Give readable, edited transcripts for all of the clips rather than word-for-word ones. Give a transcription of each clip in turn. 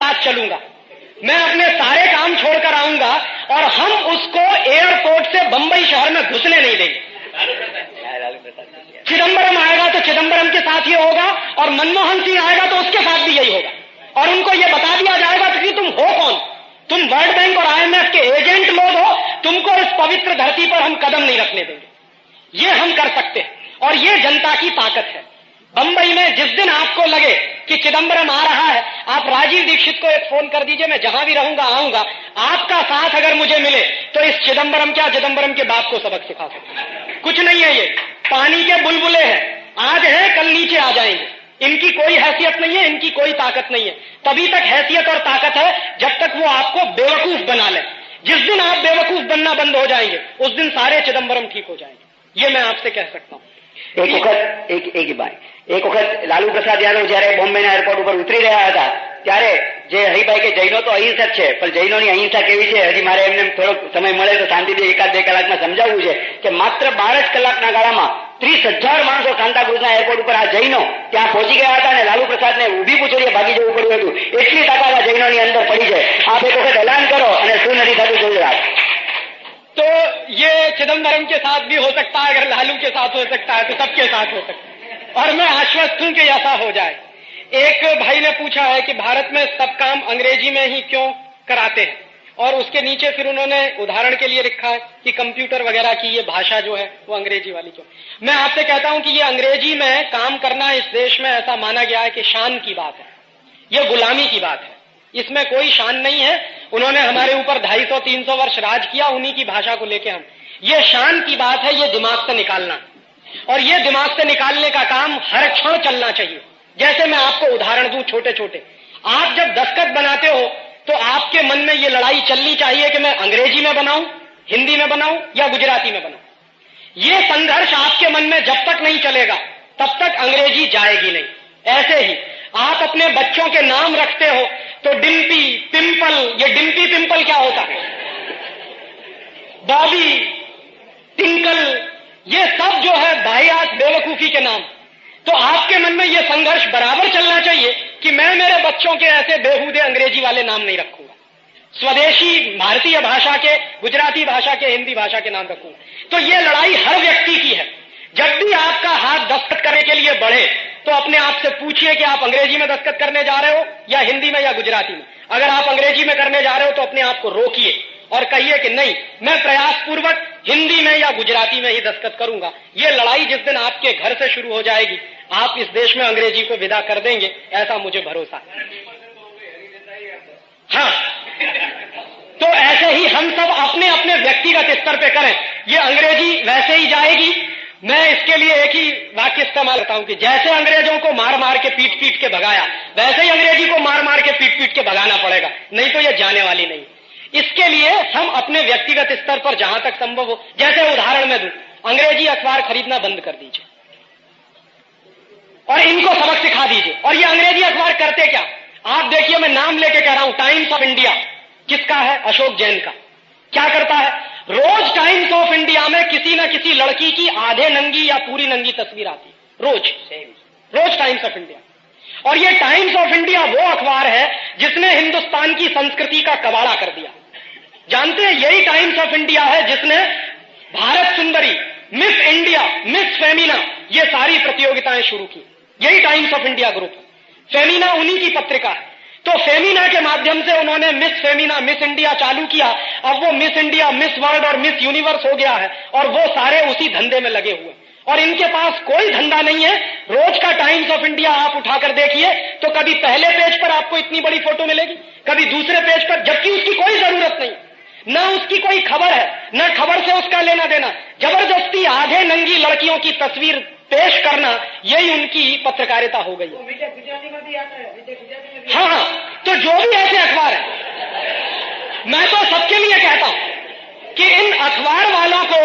साथ चलूंगा, मैं अपने सारे काम छोड़कर आऊंगा और हम उसको एयरपोर्ट से बंबई शहर में घुसने नहीं देंगे। चिदंबरम आएगा तो चिदंबरम के साथ ये होगा और मनमोहन सिंह आएगा तो उसके साथ भी यही होगा, और उनको ये बता दिया जाएगा कि तुम हो कौन, तुम वर्ल्ड बैंक और IMF के एजेंट लोग हो, तुमको इस पवित्र धरती पर हम कदम नहीं रखने देंगे। ये हम कर सकते हैं और ये जनता की ताकत है। बंबई में जिस दिन आपको लगे कि चिदंबरम आ रहा है, आप राजीव दीक्षित को एक फोन कर दीजिए, मैं जहां भी रहूंगा आऊंगा, आपका साथ अगर मुझे मिले तो इस चिदंबरम चिदंबरम के बाप को सबक सिखा सकते। कुछ नहीं है, ये पानी के बुलबुले हैं, आज है कल नीचे आ जाएंगे, इनकी कोई हैसियत नहीं है, इनकी कोई ताकत नहीं है। तभी तक हैसियत और ताकत है जब तक वो आपको बेवकूफ बना ले। जिस दिन आप बेवकूफ बनना बंद हो जाएंगे उस दिन सारे चिदंबरम ठीक हो जाएंगे। ये मैं आपसे कह सकता हूं। એક વખત લાલુ પ્રસાદ યાદવ જયારે બોમ્બેના એરપોર્ટ ઉપર ઉતરી રહ્યા હતા ત્યારે જે હરિભાઈ કે જૈનો તો અહિંસક છે, પણ જૈનોની અહિંસા કેવી છે હજી મારે એમને થોડોક સમય મળે તો શાંતિથી 1-2 કલાકમાં સમજાવવું છે કે માત્ર 12 જ કલાકના ગાળામાં 30,000 માણસો સાંતાક્રુઝના એરપોર્ટ ઉપર આ જૈનો ત્યાં પહોંચી ગયા હતા અને લાલુ પ્રસાદને ઊભી પૂછડીએ ભાગી જવું પડ્યું હતું। એટલી તાકાત આ જૈનોની અંદર પડી છે। આપ એક વખત એલાન કરો અને શું નથી થતું જોઈ રાખ। तो ये चिदंबरम के साथ भी हो सकता है, अगर लालू के साथ हो सकता है तो सबके साथ हो सकता है, और मैं आश्वस्त हूं कि ऐसा हो जाए। एक भाई ने पूछा है कि भारत में सब काम अंग्रेजी में ही क्यों कराते हैं, और उसके नीचे फिर उन्होंने उदाहरण के लिए लिखा है कि कंप्यूटर वगैरह की ये भाषा जो है वो अंग्रेजी वाली क्यों। मैं आपसे कहता हूं कि ये अंग्रेजी में काम करना इस देश में ऐसा माना गया है कि शान की बात है, ये गुलामी की बात है, इसमें कोई शान नहीं है। उन्होंने हमारे ऊपर 250-300 वर्ष राज किया उन्हीं की भाषा को लेके हम, ये शान की बात है, ये दिमाग से निकालना, और ये दिमाग से निकालने का काम हर क्षण चलना चाहिए। जैसे मैं आपको उदाहरण दूं छोटे छोटे, आप जब दस्तखत बनाते हो तो आपके मन में ये लड़ाई चलनी चाहिए कि मैं अंग्रेजी में बनाऊं, हिंदी में बनाऊं या गुजराती में बनाऊं। ये संघर्ष आपके मन में जब तक नहीं चलेगा तब तक अंग्रेजी जाएगी नहीं। ऐसे ही आप अपने बच्चों के नाम रखते हो तो डिम्पी, पिंपल, ये डिम्पी पिंपल क्या होता है, बॉबी, टिंकल, ये सब जो है बाहियात बेवकूफी के नाम। तो आपके मन में ये संघर्ष बराबर चलना चाहिए कि मैं मेरे बच्चों के ऐसे बेहूदे अंग्रेजी वाले नाम नहीं रखूंगा, स्वदेशी भारतीय भाषा के, गुजराती भाषा के, हिंदी भाषा के नाम रखूंगा। तो ये लड़ाई हर व्यक्ति की है। जब भी आपका हाथ दस्तखत करने के लिए बढ़े तो अपने आप से पूछिए कि आप अंग्रेजी में दस्तखत करने जा रहे हो या हिंदी में या गुजराती में। अगर आप अंग्रेजी में करने जा रहे हो तो अपने आप को रोकिए और कहिए कि नहीं, मैं प्रयास पूर्वक हिंदी में या गुजराती में ही दस्तखत करूंगा। ये लड़ाई जिस दिन आपके घर से शुरू हो जाएगी आप इस देश में अंग्रेजी को विदा कर देंगे, ऐसा मुझे भरोसा है। हाँ, तो ऐसे ही हम सब अपने अपने व्यक्तिगत स्तर पे करें, ये अंग्रेजी वैसे ही जाएगी। मैं इसके लिए एक ही वाक्य इस्तेमाल करता हूं कि जैसे अंग्रेजों को मार मार के पीट पीट के भगाया, वैसे ही अंग्रेजी को मार मार के पीट पीट के भगाना पड़ेगा, नहीं तो ये जाने वाली नहीं। इसके लिए हम अपने व्यक्तिगत स्तर पर जहां तक संभव हो, जैसे उदाहरण में दूं, अंग्रेजी अखबार खरीदना बंद कर दीजिए और इनको सबक सिखा दीजिए। और ये अंग्रेजी अखबार करते क्या, आप देखिए, मैं नाम लेके कह रहा हूं, टाइम्स ऑफ इंडिया किसका है, अशोक जैन का। क्या करता है, रोज टाइम्स ऑफ इंडिया में किसी न किसी लड़की की आधे नंगी या पूरी नंगी तस्वीर आती है, रोज टाइम्स ऑफ इंडिया। और ये टाइम्स ऑफ इंडिया वो अखबार है जिसने हिंदुस्तान की संस्कृति का कबाड़ा कर दिया। जानते हैं, यही टाइम्स ऑफ इंडिया है जिसने भारत सुंदरी, मिस इंडिया, मिस फेमिना, ये सारी प्रतियोगिताएं शुरू की। यही टाइम्स ऑफ इंडिया ग्रुप है, फेमिना उन्हीं की पत्रिका है। तो फेमिना के माध्यम से उन्होंने मिस फेमिना, मिस इंडिया चालू किया। अब वो मिस इंडिया, मिस वर्ल्ड और मिस यूनिवर्स हो गया है, और वो सारे उसी धंधे में लगे हुए। और इनके पास कोई धंधा नहीं है। रोज का टाइम्स ऑफ इंडिया आप उठाकर देखिए तो कभी पहले पेज पर आपको इतनी बड़ी फोटो मिलेगी, कभी दूसरे पेज पर, जबकि उसकी कोई जरूरत नहीं, न उसकी कोई खबर है, न खबर से उसका लेना देना। जबरदस्ती आधे नंगी लड़कियों की तस्वीर पेश करना, यही उनकी पत्रकारिता हो गई है। हाँ, तो जो भी ऐसे अखबार है, मैं तो सबके लिए कहता हूं कि इन अखबार वालों को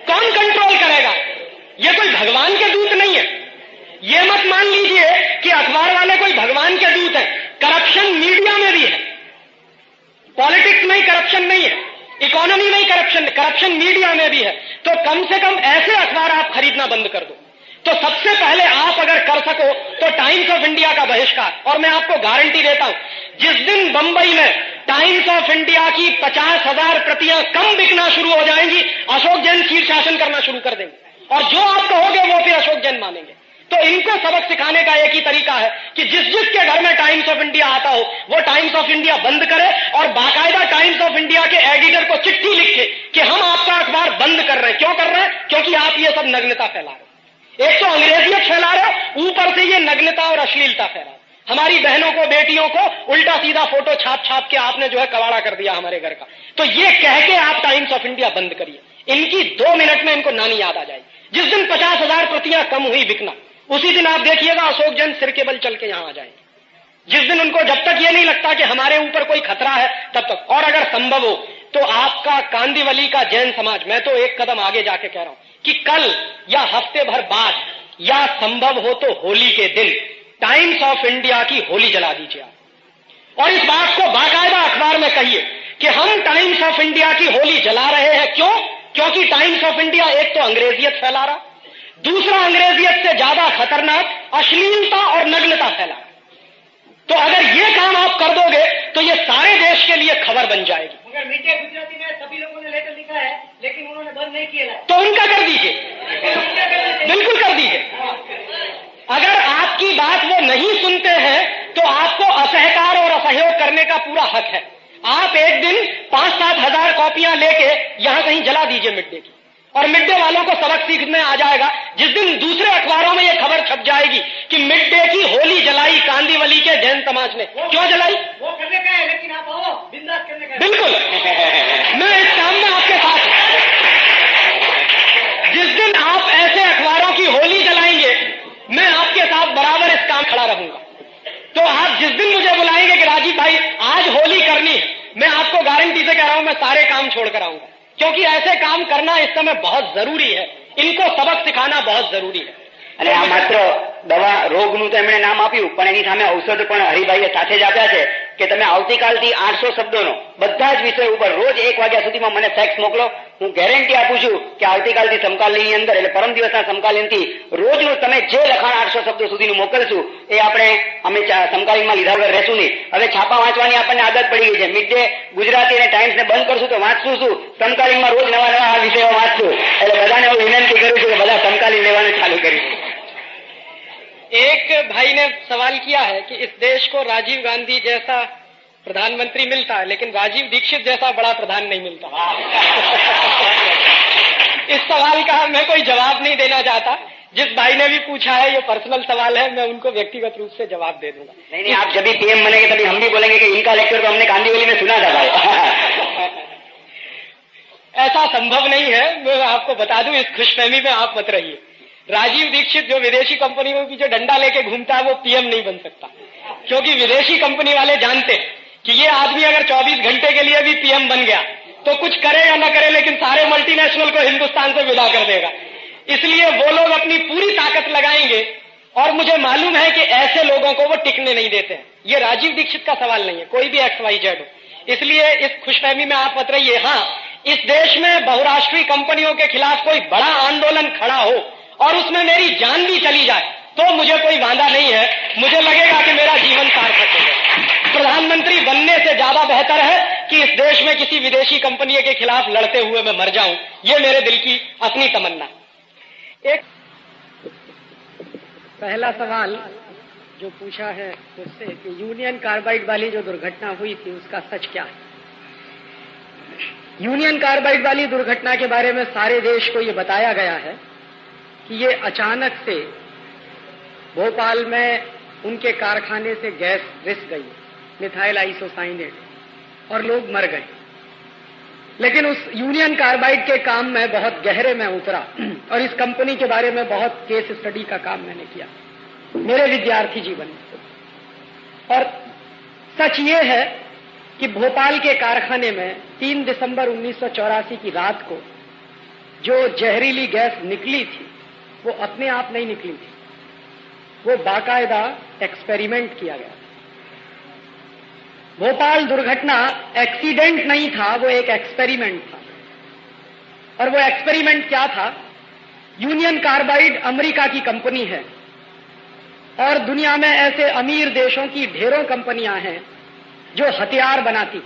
कौन कंट्रोल करेगा। ये कोई भगवान के दूत नहीं है। ये मत मान लीजिए कि अखबार वाले कोई भगवान के दूत है। करप्शन मीडिया में भी है, पॉलिटिक्स में ही करप्शन नहीं है, इकोनॉमी में ही करप्शन मीडिया में भी है। तो कम से कम ऐसे अखबार आप खरीदना बंद कर दो। तो सबसे पहले आप अगर कर सको तो टाइम्स ऑफ इंडिया का बहिष्कार, और मैं आपको गारंटी देता हूं जिस दिन बंबई में टाइम्स ऑफ इंडिया की 50,000 प्रतियां कम बिकना शुरू हो जाएंगी, अशोक जैन शीर्षासन करना शुरू कर देंगे, और जो आप कहोगे वो फिर अशोक जैन मानेंगे। तो इनको सबक सिखाने का एक ही तरीका है कि जिसके घर में टाइम्स ऑफ इंडिया आता हो वो टाइम्स ऑफ इंडिया बंद करे, और बाकायदा टाइम्स ऑफ इंडिया के एडिटर को चिट्ठी लिखे कि हम आपका अखबार बंद कर रहे हैं। क्यों कर रहे हैं? क्योंकि आप ये सब नग्नता फैला रहे हो। एक तो अंग्रेजियत फैला रहे हो, ऊपर से ये नग्नता और अश्लीलता फैला। हमारी बहनों को, बेटियों को उल्टा सीधा फोटो छाप छाप के आपने जो है कबाड़ा कर दिया हमारे घर का। तो ये कह के आप टाइम्स ऑफ इंडिया बंद करिए, इनकी 2 मिनट में इनको नानी याद आ जाएगी। जिस दिन 50,000 प्रतियां कम हुई बिकना, उसी दिन आप देखिएगा अशोक जैन सिर के बल चल के यहां आ जाएंगे। जिस दिन उनको जब तक ये नहीं लगता कि हमारे ऊपर कोई खतरा है तब तक। और अगर संभव हो तो आपका कांदिवली का जैन समाज, मैं तो एक कदम आगे जाके कह रहा हूं कि कल या हफ्ते भर बाद या संभव हो तो होली के दिन टाइम्स ऑफ इंडिया की होली जला दीजिए आप। और इस बात को बाकायदा अखबार में कहिए कि हम टाइम्स ऑफ इंडिया की होली जला रहे हैं। क्यों? क्योंकि टाइम्स ऑफ इंडिया एक तो अंग्रेजियत फैला रहा, दूसरा अंग्रेजियत से ज्यादा खतरनाक अश्लीलता और नग्नता फैला। तो अगर ये काम आप कर दोगे तो ये सारे देश के लिए खबर बन जाएगी। मगर मीडिया गुजराती में सभी लोगों ने लेटर लिखा है, लेकिन उन्होंने बंद नहीं किया है। तो उनका कर दीजिए, बिल्कुल कर दीजिए। अगर आपकी बात वो नहीं सुनते हैं तो आपको असहकार और असहयोग करने का पूरा हक है। आप एक दिन 5-7 हजार कॉपियां लेके यहां कहीं जला दीजिए मिड डे की, और मिड डे वालों को सबक सीखने आ जाएगा। जिस दिन दूसरे अखबारों में यह खबर छप जाएगी कि मिड डे की होली जलाई कांदिवली के जैन समाज ने, क्यों जलाई? वो करने का है, लेकिन आप आओ बिंदास करने का। बिल्कुल, मैं इस काम में आपके साथ हूं। जिस दिन आप ऐसे अखबारों की होली जलाएंगे, मैं आपके साथ बराबर इस काम खड़ा रहूंगा। तो आप जिस दिन मुझे बुलाएंगे कि राजीव भाई आज होली करनी है, मैं आपको गारंटी से कह रहा हूं मैं सारे काम छोड़कर आऊंगा, क्योंकि ऐसे काम करना इस समय बहुत जरूरी है। इनको सबक सिखाना बहुत जरूरी है। અને આ માત્ર દવા રોગનું તો એમણે નામ આપ્યું, પણ એની સામે ઔષધ પણ હરિભાઈએ સાથે જ આપ્યા છે કે તમે આવતીકાલથી 800 શબ્દોનો બધા જ વિષય ઉપર રોજ 1 વાગ્યા સુધીમાં મને ફેક્સ મોકલો. હું ગેરંટી આપું છું કે આવતીકાલથી સમકાલીનની અંદર એટલે પરમ દિવસના સમકાલીનથી રોજનું તમે જે લખાણ 800 શબ્દો સુધીનું મોકલશું એ અમે સમકાલીનમાં લીધા વગર રહેશું નહીં. હવે છાપા વાંચવાની આપણને આદત પડી ગઈ છે. મિડ ડે ગુજરાતી અને ટાઈમ્સને બંધ કરશું તો વાંચશું શું? સમકાલીનમાં રોજ નવા નવા આ વિષયો વાંચશું. એટલે બધાને હું વિનંતી કરું છું કે બધા સમકાલીન લેવાનું ચાલુ કરીશું. एक भाई ने सवाल किया है कि इस देश को राजीव गांधी जैसा प्रधानमंत्री मिलता है, लेकिन राजीव दीक्षित जैसा बड़ा प्रधान नहीं मिलता। इस सवाल का मैं कोई जवाब नहीं देना चाहता। जिस भाई ने भी पूछा है ये पर्सनल सवाल है, मैं उनको व्यक्तिगत रूप से जवाब दे दूंगा। नहीं, आप जब भी पीएम बनेंगे तभी हम भी बोलेंगे कि इनका लेक्चर तो हमने कांदिवली में सुना था भाई। ऐसा संभव नहीं है, मैं आपको बता दूं, इस खुशफहमी में आप मत रहिए। राजीव दीक्षित जो विदेशी कंपनी में पीछे डंडा लेके घूमता है वो पीएम नहीं बन सकता, क्योंकि विदेशी कंपनी वाले जानते हैं कि ये आदमी अगर 24 घंटे के लिए भी पीएम बन गया तो कुछ करे या न करे, लेकिन सारे मल्टीनेशनल को हिंदुस्तान से विदा कर देगा। इसलिए वो लोग अपनी पूरी ताकत लगाएंगे, और मुझे मालूम है कि ऐसे लोगों को वो टिकने नहीं देते हैं। ये राजीव दीक्षित का सवाल नहीं है, कोई भी XYZ हो। इसलिए इस खुशफहमी में आप मत रहिए। हाँ, इस देश में बहुराष्ट्रीय कंपनियों के खिलाफ कोई बड़ा आंदोलन खड़ा हो और उसमें मेरी जान भी चली जाए तो मुझे कोई वांदा नहीं है। मुझे लगेगा कि मेरा जीवन सार्थक हो गया। प्रधानमंत्री बनने से ज्यादा बेहतर है कि इस देश में किसी विदेशी कंपनी के खिलाफ लड़ते हुए मैं मर जाऊं, ये मेरे दिल की अपनी तमन्ना। एक पहला सवाल जो पूछा है उससे कि यूनियन कार्बाइड वाली जो दुर्घटना हुई थी उसका सच क्या है। यूनियन कार्बाइड वाली दुर्घटना के बारे में सारे देश को ये बताया गया है कि ये अचानक से भोपाल में उनके कारखाने से गैस रिस गई, मिथाइल आइसोसाइनेट, और लोग मर गए। लेकिन उस यूनियन कार्बाइड के काम में बहुत गहरे में उतरा और इस कंपनी के बारे में बहुत केस स्टडी का काम मैंने किया मेरे विद्यार्थी जीवन में। और सच ये है कि भोपाल के कारखाने में 3 दिसंबर 1984 की रात को जो जहरीली गैस निकली थी वो अपने आप नहीं निकली थी, वो बाकायदा एक्सपेरिमेंट किया गया। भोपाल दुर्घटना एक्सीडेंट नहीं था, वो एक एक्सपेरिमेंट था। और वो एक्सपेरिमेंट क्या था यूनियन कार्बाइड अमेरिका की कंपनी है और दुनिया में ऐसे अमीर देशों की ढेरों कंपनियां हैं जो हथियार बनाती